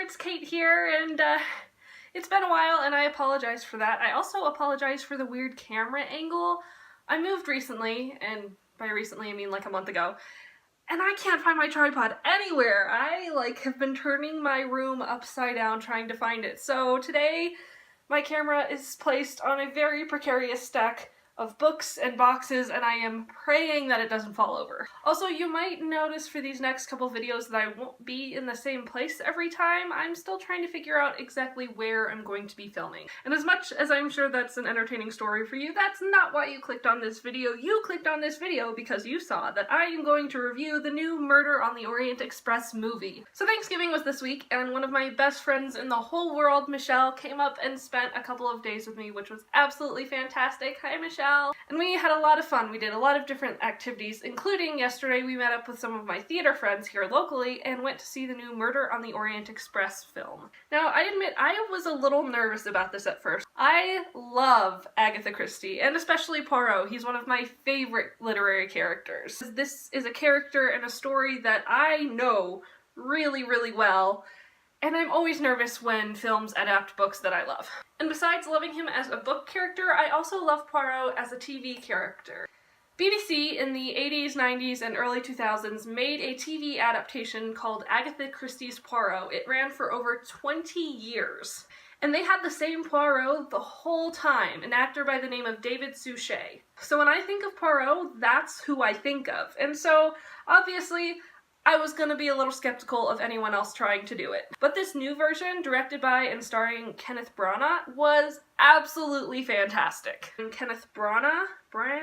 it's Kate here, and it's been a while and I apologize for that. I also apologize for the weird camera angle. I moved recently, and by recently I mean like a month ago, and I can't find my tripod anywhere. I have been turning my room upside down trying to find it. So today my camera is placed on a very precarious stack of books and boxes, and I am praying that it doesn't fall over. Also, you might notice for these next couple videos that I won't be in the same place every time. I'm still trying to figure out exactly where I'm going to be filming. And as much as I'm sure that's an entertaining story for you, that's not why you clicked on this video. You clicked on this video because you saw that I am going to review the new Murder on the Orient Express movie. So Thanksgiving was this week, and one of my best friends in the whole world, Michelle, came up and spent a couple of days with me, which was absolutely fantastic. Hi, Michelle. And we had a lot of fun. We did a lot of different activities, including yesterday we met up with some of my theater friends here locally and went to see the new Murder on the Orient Express film. Now, I admit I was a little nervous about this at first. I love Agatha Christie, and especially Poirot. He's one of my favorite literary characters. This is a character and a story that I know really, really well, and I'm always nervous when films adapt books that I love. And besides loving him as a book character, I also love Poirot as a TV character. BBC in the 80s, 90s, and early 2000s made a TV adaptation called Agatha Christie's Poirot. It ran for over 20 years. And they had the same Poirot the whole time, an actor by the name of David Suchet. So when I think of Poirot, that's who I think of. And so, obviously, I was gonna be a little skeptical of anyone else trying to do it. But this new version, directed by and starring Kenneth Branagh, was absolutely fantastic. And Kenneth Branagh, I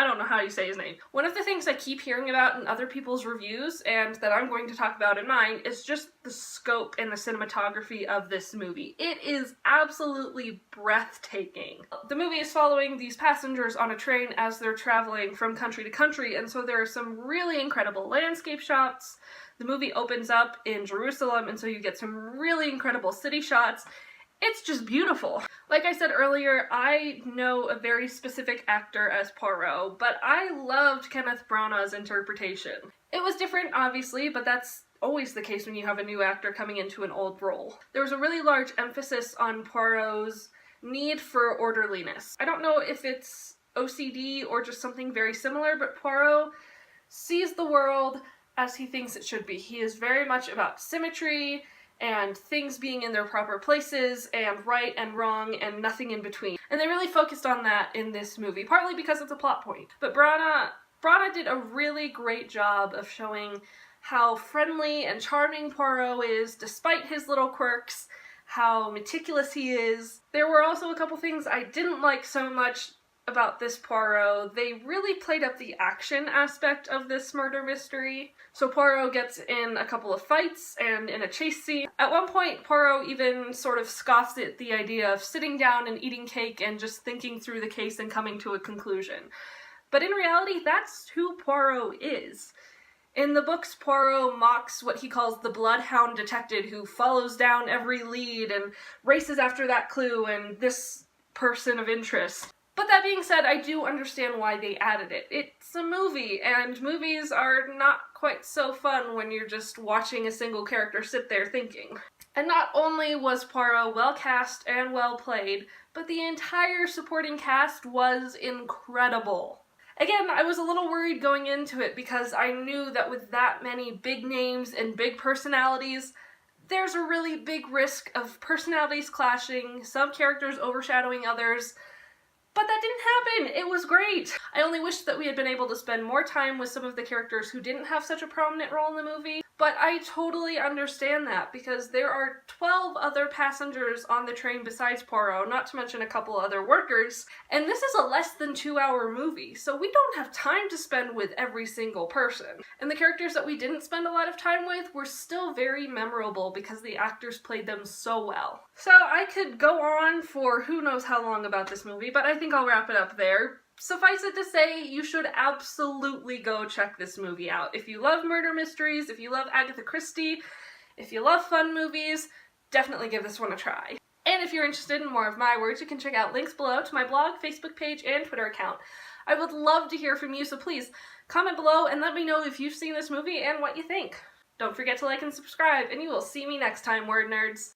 don't know how you say his name. One of the things I keep hearing about in other people's reviews, and that I'm going to talk about in mine, is just the scope and the cinematography of this movie. It is absolutely breathtaking. The movie is following these passengers on a train as they're traveling from country to country, and so there are some really incredible landscape shots. The movie opens up in Jerusalem, and so you get some really incredible city shots. It's just beautiful. Like I said earlier, I know a very specific actor as Poirot, but I loved Kenneth Branagh's interpretation. It was different, obviously, but that's always the case when you have a new actor coming into an old role. There was a really large emphasis on Poirot's need for orderliness. I don't know if it's OCD or just something very similar, but Poirot sees the world as he thinks it should be. He is very much about symmetry and things being in their proper places, and right and wrong, and nothing in between. And they really focused on that in this movie, partly because it's a plot point. But Branagh did a really great job of showing how friendly and charming Poirot is, despite his little quirks, how meticulous he is. There were also a couple things I didn't like so much about this Poirot. They really played up the action aspect of this murder mystery. So Poirot gets in a couple of fights and in a chase scene. At one point, Poirot even sort of scoffs at the idea of sitting down and eating cake and just thinking through the case and coming to a conclusion. But in reality, that's who Poirot is. In the books, Poirot mocks what he calls the bloodhound detective who follows down every lead and races after that clue and this person of interest. But that being said, I do understand why they added it. It's a movie, and movies are not quite so fun when you're just watching a single character sit there thinking. And not only was Poirot well cast and well played, but the entire supporting cast was incredible. Again, I was a little worried going into it because I knew that with that many big names and big personalities, there's a really big risk of personalities clashing, some characters overshadowing others. But that didn't happen! It was great! I only wish that we had been able to spend more time with some of the characters who didn't have such a prominent role in the movie, but I totally understand that because there are 12 other passengers on the train besides Poirot, not to mention a couple other workers, and this is a less than 2-hour movie, so we don't have time to spend with every single person. And the characters that we didn't spend a lot of time with were still very memorable because the actors played them so well. So I could go on for who knows how long about this movie, but I think I'll wrap it up there. Suffice it to say, you should absolutely go check this movie out. If you love murder mysteries, if you love Agatha Christie, if you love fun movies, definitely give this one a try. And if you're interested in more of my words, you can check out links below to my blog, Facebook page, and Twitter account. I would love to hear from you, so please comment below and let me know if you've seen this movie and what you think. Don't forget to like and subscribe, and you will see me next time, word nerds!